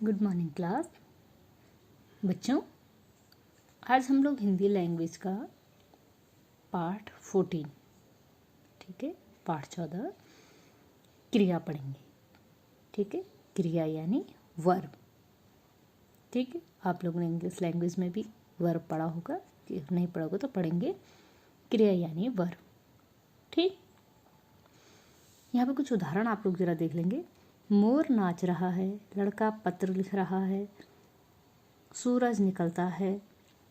Good morning class. बच्चों, आज हम लोग हिंदी लैंग्वेज का पाठ 14, ठीक है, पाठ 14 क्रिया पढ़ेंगे। ठीक है, क्रिया यानी वर्ब। ठीक है, आप लोगों ने इंग्लिश लैंग्वेज में भी वर्ब पढ़ा होगा, कि नहीं पढ़ा होगा तो पढ़ेंगे। क्रिया यानी वर्ब। ठीक, यहाँ पे कुछ उदाहरण आप लोग जरा देख लेंगे। मोर नाच रहा है, लड़का पत्र लिख रहा है, सूरज निकलता है।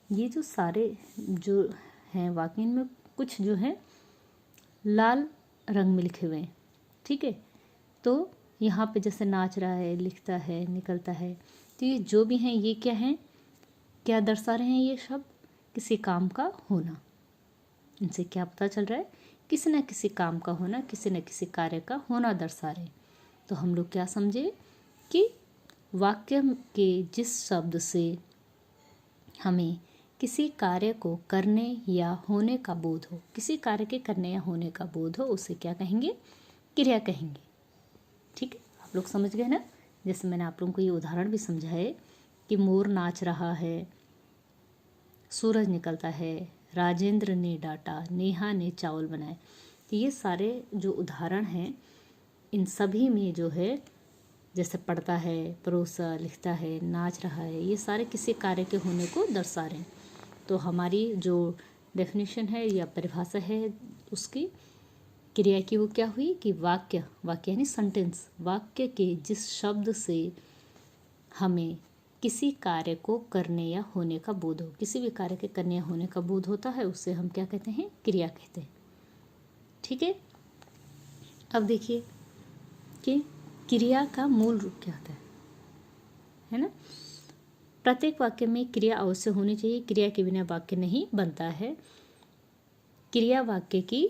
ये जो सारे जो हैं वाक्य, इनमें कुछ जो है लाल रंग में लिखे हुए हैं। ठीक है, तो यहाँ पे जैसे नाच रहा है, लिखता है, निकलता है, तो ये जो भी हैं ये क्या हैं, क्या दर्शा रहे हैं ये शब्द? किसी काम का होना। इनसे क्या पता चल रहा है? किसी न किसी काम का होना, किसी न किसी कार्य का होना दर्शा रहे। तो हम लोग क्या समझे कि वाक्य के जिस शब्द से हमें किसी कार्य को करने या होने का बोध हो, किसी कार्य के करने या होने का बोध हो, उसे क्या कहेंगे? क्रिया कहेंगे। ठीक है, आप लोग समझ गए ना? जैसे मैंने आप लोगों को ये उदाहरण भी समझाए कि मोर नाच रहा है, सूरज निकलता है, राजेंद्र ने डांटा, नेहा ने चावल बनाए। तो ये सारे जो उदाहरण हैं, इन सभी में जो है जैसे पढ़ता है, परोसा, लिखता है, नाच रहा है, ये सारे किसी कार्य के होने को दर्शा रहे हैं। तो हमारी जो डेफिनेशन है या परिभाषा है उसकी क्रिया की, वो क्या हुई कि वाक्य यानी सेंटेंस, वाक्य के जिस शब्द से हमें किसी कार्य को करने या होने का बोध हो, किसी भी कार्य के करने या होने का बोध होता है, उससे हम क्या कहते हैं? क्रिया कहते हैं। ठीक है, अब देखिए कि क्रिया का मूल रूप क्या होता है ना? प्रत्येक वाक्य में क्रिया अवश्य होनी चाहिए। क्रिया के बिना वाक्य नहीं बनता है। क्रिया वाक्य की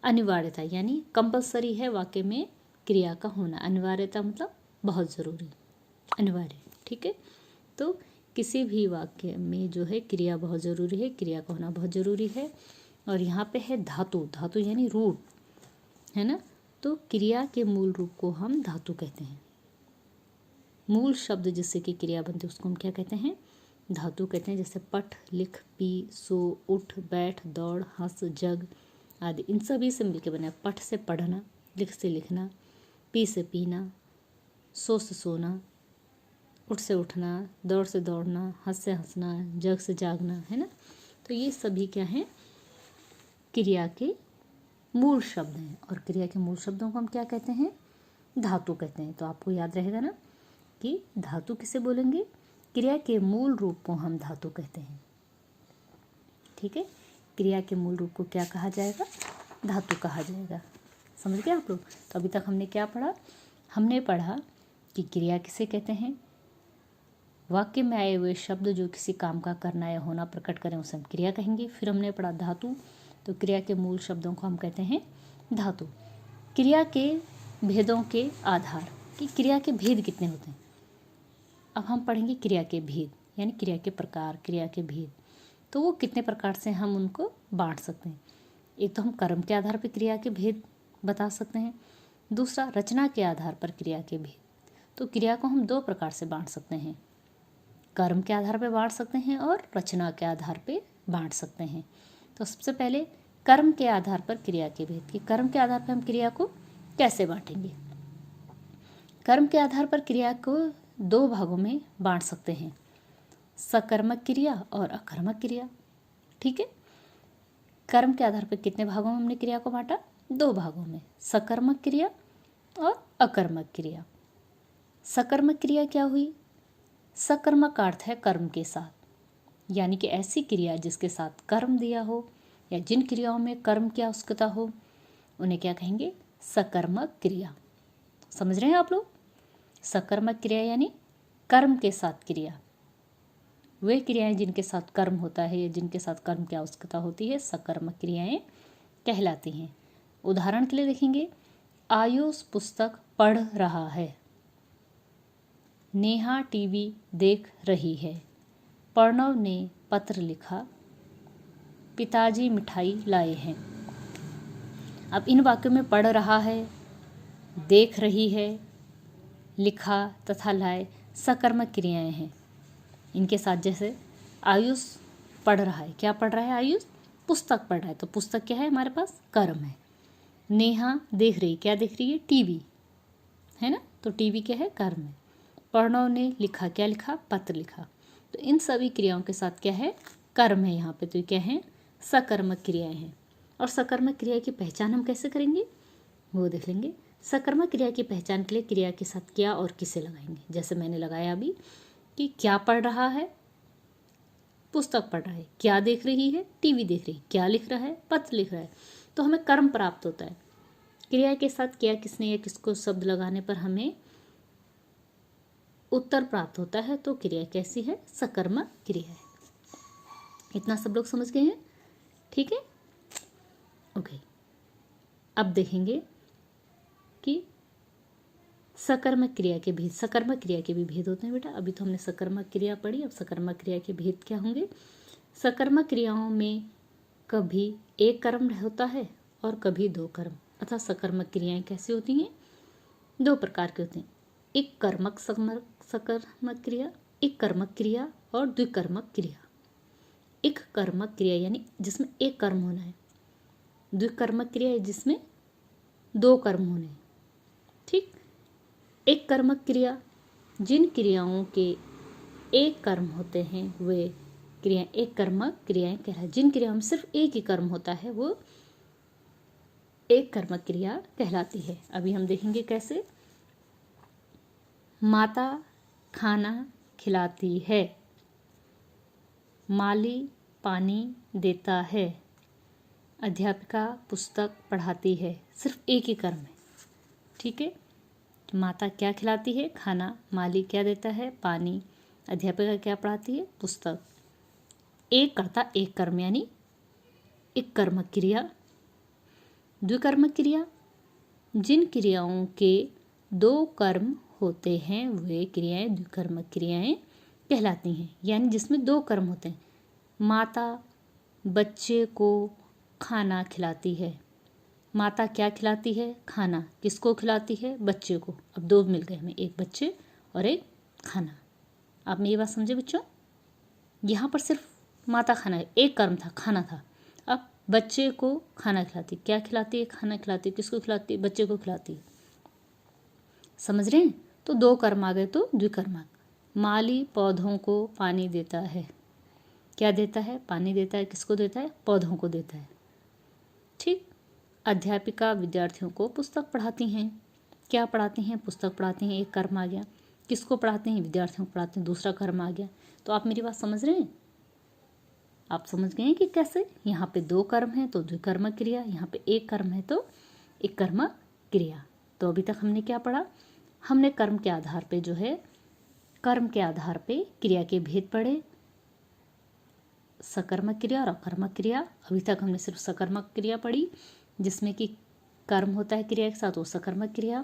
अनिवार्यता यानी कंपलसरी है वाक्य में क्रिया का होना। अनिवार्यता मतलब बहुत ज़रूरी, अनिवार्य। ठीक है, तो किसी भी वाक्य में जो है क्रिया बहुत ज़रूरी है, क्रिया का होना बहुत ज़रूरी है। और यहाँ पे है धातु, धातु यानी रूट, है ना? तो क्रिया के मूल रूप को हम धातु कहते हैं। मूल शब्द जिससे कि क्रिया बनती है उसको हम क्या कहते हैं? धातु कहते हैं। जैसे पठ, लिख, पी, सो, उठ, बैठ, दौड़, हंस, जग आदि, इन सभी से मिलकर बना। पठ से पढ़ना, लिख से लिखना, पी से पीना, सो से सोना, उठ से उठना, दौड़ से दौड़ना, हंस से हंसना, जग से जागना, है ना? तो ये सभी क्या हैं? क्रिया के मूल शब्द हैं। और क्रिया के मूल शब्दों को हम क्या कहते हैं? धातु कहते हैं। तो आपको याद रहेगा ना कि धातु किसे बोलेंगे? क्रिया के मूल रूप को हम धातु कहते हैं। ठीक है, क्रिया के मूल रूप को क्या कहा जाएगा? धातु कहा जाएगा। समझ गए आप लोग? तो अभी तक हमने क्या पढ़ा? हमने पढ़ा कि क्रिया किसे कहते हैं? वाक्य में आए हुए शब्द जो किसी काम का करना या होना प्रकट करें उसे हम क्रिया कहेंगे। फिर हमने पढ़ा धातु। तो क्रिया के मूल शब्दों को हम कहते हैं धातु। क्रिया के भेदों के आधार, कि क्रिया के भेद कितने होते हैं। अब हम पढ़ेंगे क्रिया के भेद यानी क्रिया के प्रकार, क्रिया के भेद। तो वो कितने प्रकार से हम उनको बांट सकते हैं। एक तो हम कर्म के आधार पर क्रिया के भेद बता सकते हैं। दूसरा रचना के आधार पर क्रिया के भेद। तो क्रिया को हम दो प्रकार से बांट सकते हैं, कर्म के आधार पर बांट सकते हैं और रचना के आधार पर बांट सकते हैं। तो सबसे पहले कर्म के आधार पर क्रिया के भेद, कि कर्म के आधार पर हम क्रिया को कैसे बांटेंगे। कर्म के आधार पर क्रिया को दो भागों में बांट सकते हैं, सकर्मक क्रिया और अकर्मक क्रिया। ठीक है, कर्म के आधार पर कितने भागों में हमने क्रिया को बांटा? दो भागों में, सकर्मक क्रिया और अकर्मक क्रिया। सकर्मक क्रिया क्या हुई? सकर्मक का अर्थ है कर्म के साथ, यानी कि ऐसी क्रिया जिसके साथ कर्म दिया हो या जिन क्रियाओं में कर्म की आवश्यकता हो उन्हें क्या कहेंगे? सकर्मक क्रिया। समझ रहे हैं आप लोग? सकर्मक क्रिया यानी कर्म के साथ क्रिया। वे क्रियाएं जिनके साथ कर्म होता है या जिनके साथ कर्म की आवश्यकता होती है सकर्मक क्रियाएं कहलाती हैं। उदाहरण के लिए देखेंगे, आयुष पुस्तक पढ़ रहा है, नेहा टीवी देख रही है, प्रणव ने पत्र लिखा, पिताजी मिठाई लाए हैं। अब इन वाक्यों में पढ़ रहा है, देख रही है, लिखा तथा लाए सकर्मक क्रियाएं हैं। इनके साथ जैसे आयुष पढ़ रहा है, क्या पढ़ रहा है? आयुष पुस्तक पढ़ रहा है, तो पुस्तक क्या है हमारे पास? कर्म है। नेहा देख रही, क्या देख रही है? टीवी, है ना, तो टीवी क्या है? कर्म है। प्रणव ने लिखा, क्या लिखा? पत्र लिखा। तो इन सभी क्रियाओं के साथ क्या है? कर्म है यहाँ पे, तो ये क्या है? सकर्मक क्रियाएं हैं। और सकर्मक क्रिया की पहचान हम कैसे करेंगे वो देख लेंगे। सकर्मक क्रिया की पहचान के लिए क्रिया के साथ क्या और किसे लगाएंगे। जैसे मैंने लगाया अभी कि क्या पढ़ रहा है? पुस्तक पढ़ रहा है। क्या देख रही है? टीवी देख रही है। क्या लिख रहा है? पत्र लिख रहा है। तो हमें कर्म प्राप्त होता है। क्रिया के साथ क्या किसने या किसको शब्द लगाने पर हमें उत्तर प्राप्त होता है, तो क्रिया कैसी है? सकर्मक क्रिया है। इतना सब लोग समझ गए हैं? ठीक है, ओके। अब देखेंगे कि सकर्मक क्रिया के भेद। सकर्मक क्रिया के भी भेद होते हैं बेटा। अभी तो हमने सकर्मक क्रिया पढ़ी, अब सकर्मक क्रिया के भेद क्या होंगे। सकर्मक क्रियाओं में कभी एक कर्म होता है और कभी दो कर्म, अर्थात सकर्मक क्रियाएं कैसी होती हैं? दो प्रकार की होती हैं। एक कर्मक सकर्मक क्रिया, एक कर्मक क्रिया और द्विकर्मक क्रिया। एक कर्मक क्रिया यानी जिसमें एक कर्म होना है। द्विकर्मक क्रिया जिसमें दो कर्म होने हैं। ठीक। एक कर्मक क्रिया, जिन क्रियाओं के एक कर्म होते हैं वे क्रिया एक कर्मक क्रियाएं कहलाती। जिन क्रियाओं में सिर्फ एक ही कर्म होता है वो एक कर्मक क्रिया कहलाती है। अभी हम देखेंगे कैसे। माता खाना खिलाती है, माली पानी देता है, अध्यापिका पुस्तक पढ़ाती है। सिर्फ एक ही कर्म है। ठीक है, माता क्या खिलाती है? खाना। माली क्या देता है? पानी। अध्यापिका क्या पढ़ाती है? पुस्तक। एक कर्ता एक कर्म यानी एक कर्मक क्रिया। द्विकर्मक क्रिया, जिन क्रियाओं के दो कर्म होते हैं वे क्रियाएं द्विकर्मक क्रियाएं कहलाती हैं, यानी जिसमें दो कर्म होते हैं। माता बच्चे को खाना खिलाती है। माता क्या खिलाती है? खाना। किसको खिलाती है? बच्चे को। अब दो मिल गए हमें, एक बच्चे और एक खाना। आप मेरी बात समझे बच्चों? यहाँ पर सिर्फ माता खाना, एक कर्म था, खाना था। अब बच्चे को खाना खिलाती, क्या खिलाती है? खाना खिलाती। किसको खिलाती है? बच्चे को खिलाती है। समझ रहे हैं? तो दो कर्म आ गए, तो द्विकर्मक। माली पौधों को पानी देता है। क्या देता है? पानी देता है। किसको देता है? पौधों को देता है। ठीक। अध्यापिका विद्यार्थियों को पुस्तक पढ़ाती हैं। क्या पढ़ाती हैं? पुस्तक पढ़ाती हैं, एक कर्म आ गया। किसको पढ़ाते हैं? विद्यार्थियों को पढ़ाते हैं, दूसरा कर्म आ गया। तो आप मेरी बात समझ रहे हैं? आप समझ गए हैं कि कैसे यहाँ पे दो कर्म है तो द्विकर्मक क्रिया, यहाँ पे एक कर्म है तो एक कर्मक क्रिया। तो अभी तक हमने क्या पढ़ा? हमने कर्म के आधार पे जो है, कर्म के आधार पे क्रिया के भेद पढ़े। सकर्मक क्रिया और अकर्मक क्रिया। अभी तक हमने सिर्फ सकर्मक क्रिया पढ़ी जिसमें कि कर्म होता है क्रिया के साथ, वो सकर्मक क्रिया।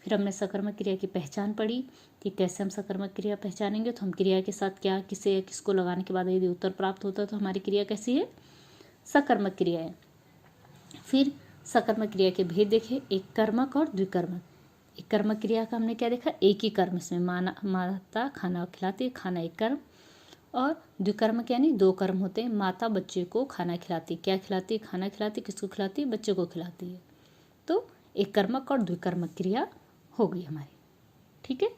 फिर हमने सकर्मक क्रिया की पहचान पढ़ी कि कैसे हम सकर्मक क्रिया पहचानेंगे। तो हम क्रिया के साथ क्या किसे या किसको लगाने के बाद यदि उत्तर प्राप्त होता है तो हमारी क्रिया कैसी है? सकर्मक क्रिया है। फिर सकर्मक क्रिया के भेद देखे, एक कर्मक और द्विकर्मक। एक कर्मक क्रिया का हमने क्या देखा? एक ही कर्म, इसमें माता खाना खिलाती है, खाना एक कर्म। और द्विकर्मक यानी दो कर्म होते हैं। माता बच्चे को खाना खिलाती, क्या खिलाती? खाना खिलाती। किसको खिलाती? बच्चे को खिलाती है। तो एक कर्मक और द्विकर्मक क्रिया हो गई हमारी। ठीक है,